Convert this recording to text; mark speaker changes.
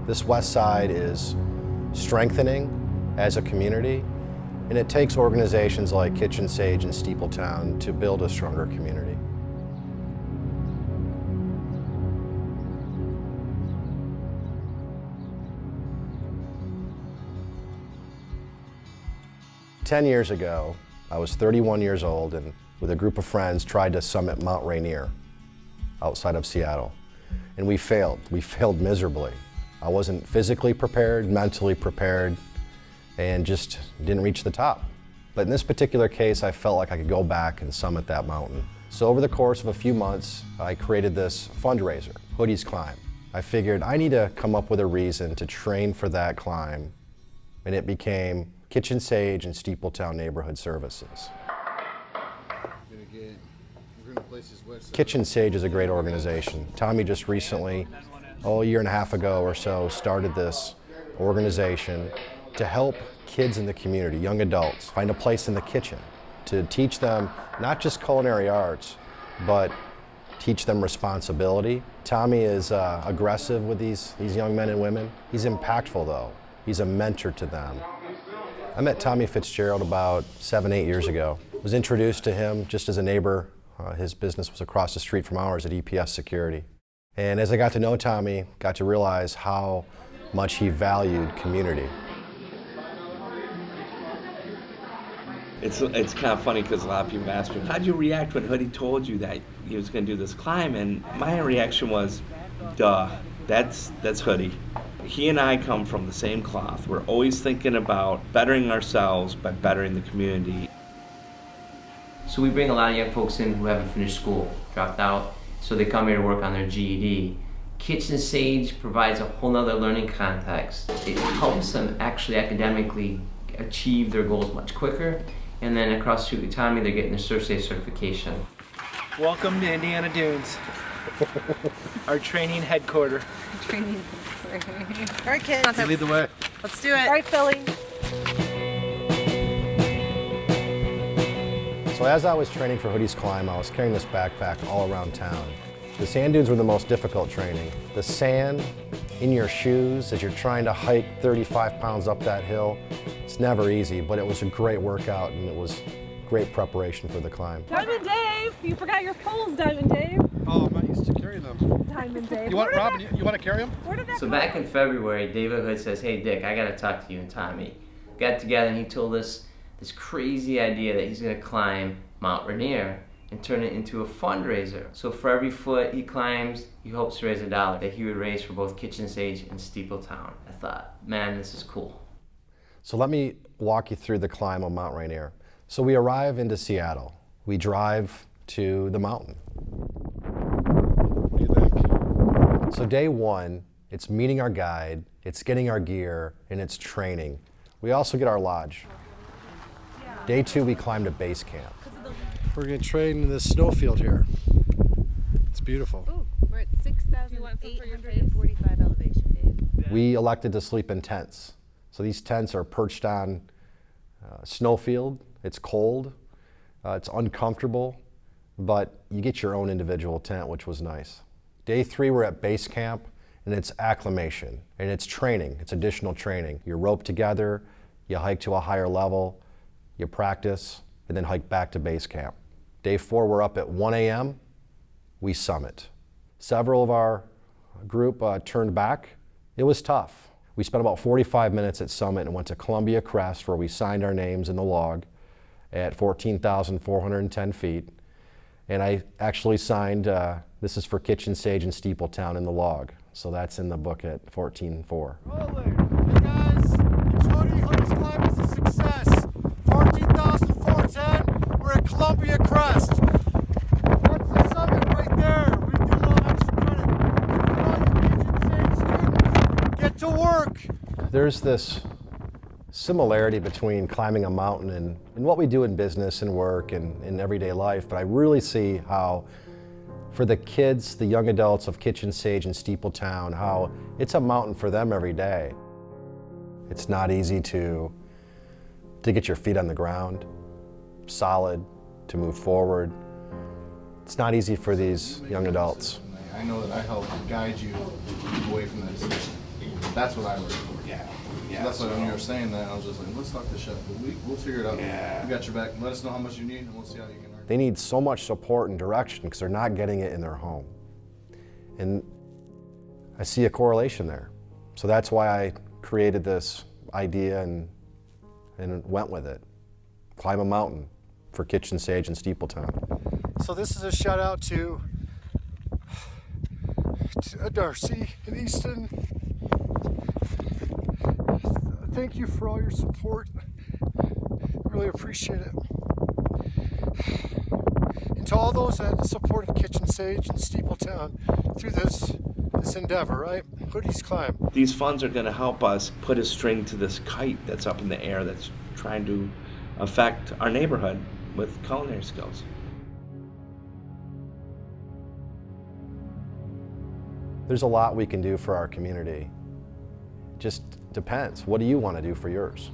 Speaker 1: This west side is strengthening as a community, and it takes organizations like Kitchen Sage and Steepletown to build a stronger community. Ten years ago, I was 31 years old and with a group of friends tried to summit Mount Rainier outside of Seattle. And we failed. We failed miserably. I wasn't physically prepared, mentally prepared, and just didn't reach the top. But in this particular case, I felt like I could go back and summit that mountain. So over the course of a few months, I created this fundraiser, Hoody's Climb. I figured I need to come up with a reason to train for that climb, and it became Kitchen Sage and Steepletown Neighborhood Services. Kitchen Sage is a great organization. Tommy just recently, a year and a half ago or so, started this organization to help kids in the community, young adults, find a place in the kitchen, to teach them not just culinary arts, but teach them responsibility. Tommy is aggressive with these young men and women. He's impactful though. He's a mentor to them. I met Tommy Fitzgerald about 7-8 years ago. I was introduced to him just as a neighbor. His business was across the street from ours at EPS Security. And as I got to know Tommy, got to realize how much he valued community.
Speaker 2: It's kind of funny because a lot of people ask me, how'd you react when Hoody told you that he was going to do this climb? And my reaction was, duh, that's Hoody. He and I come from the same cloth. We're always thinking about bettering ourselves by bettering the community.
Speaker 3: So we bring a lot of young folks in who haven't finished school, dropped out, so they come here to work on their GED. Kitchen Sage provides a whole nother learning context. It helps them actually academically achieve their goals much quicker. And then across the street with Tommy, they're getting their Safe certification.
Speaker 4: Welcome to Indiana Dunes, our training headquarters.
Speaker 5: All right, kids.
Speaker 6: You lead the way.
Speaker 5: Let's do it. All right, Philly.
Speaker 1: So as I was training for Hoody's Climb, I was carrying this backpack all around town. The sand dunes were the most difficult training. The sand in your shoes as you're trying to hike 35 pounds up that hill, it's never easy, but it was a great workout and it was great preparation for the climb.
Speaker 7: Diamond Dave, you forgot your poles, Diamond Dave.
Speaker 6: Oh, I'm not used to carrying them.
Speaker 7: Diamond Dave.
Speaker 6: You want, Robin, you want to carry them?
Speaker 7: Where did that
Speaker 3: So
Speaker 7: go?
Speaker 3: back in February, David Hood says, hey Dick, I gotta talk to you and Tommy. We got together and he told us this crazy idea that he's gonna climb Mount Rainier and turn it into a fundraiser. So for every foot he climbs, he hopes to raise $1 that he would raise for both Kitchen Sage and Steepletown. I thought, man, this is cool.
Speaker 1: So let me walk you through the climb of Mount Rainier. So we arrive into Seattle. We drive to the mountain.
Speaker 6: What do you think?
Speaker 1: So day one, it's meeting our guide, it's getting our gear, and it's training. We also get our lodge. Day two, we climb to base camp.
Speaker 6: We're going to train in this snowfield here. It's beautiful.
Speaker 5: Ooh, we're at 6,845 elevation, Dave.
Speaker 1: We elected to sleep in tents. So these tents are perched on snowfield. It's cold, it's uncomfortable, but you get your own individual tent, which was nice. Day three, we're at base camp, and it's acclimation, and it's training, it's additional training. You're roped together, you hike to a higher level, you practice, and then hike back to base camp. Day four, we're up at 1 a.m., we summit. Several of our group turned back. It was tough. We spent about 45 minutes at summit and went to Columbia Crest, where we signed our names in the log at 14,410 feet. And I actually signed, this is for Kitchen Sage and Steepletown in the log. So that's in the book at 14.4.
Speaker 8: Hey guys, it's Hoody. Hoody's Climb is a success. 14,410, we're at Columbia Crest. That's the summit right there. We do a little extra credit. All you Kitchen Sage students, get to work.
Speaker 1: There's this similarity between climbing a mountain and what we do in business and work and in everyday life, but I really see how for the kids, the young adults of Kitchen Sage and Steepletown, how it's a mountain for them every day. It's not easy to get your feet on the ground, solid, to move forward. It's not easy for these young adults.
Speaker 6: I know that I helped guide you away from this.
Speaker 9: That's what I work for.
Speaker 10: Yeah.
Speaker 9: So that's why when you were saying that, I was just like, let's talk to Chef. But we'll figure it out.
Speaker 10: Yeah.
Speaker 9: We got your back. Let us know how much you need, and we'll see how you can work.
Speaker 1: They need so much support and direction because they're not getting it in their home. And I see a correlation there. So that's why I created this idea and went with it. Climb a mountain for Kitchen Sage in Steepletown.
Speaker 8: So this is a shout out to Darcy and Easton. Thank you for all your support. Really appreciate it. And to all those that supported Kitchen Sage and Steepletown through this endeavor, right? Hoody's Climb.
Speaker 2: These funds are going to help us put a string to this kite that's up in the air that's trying to affect our neighborhood with culinary skills.
Speaker 1: There's a lot we can do for our community. Just depends. What do you want to do for yours?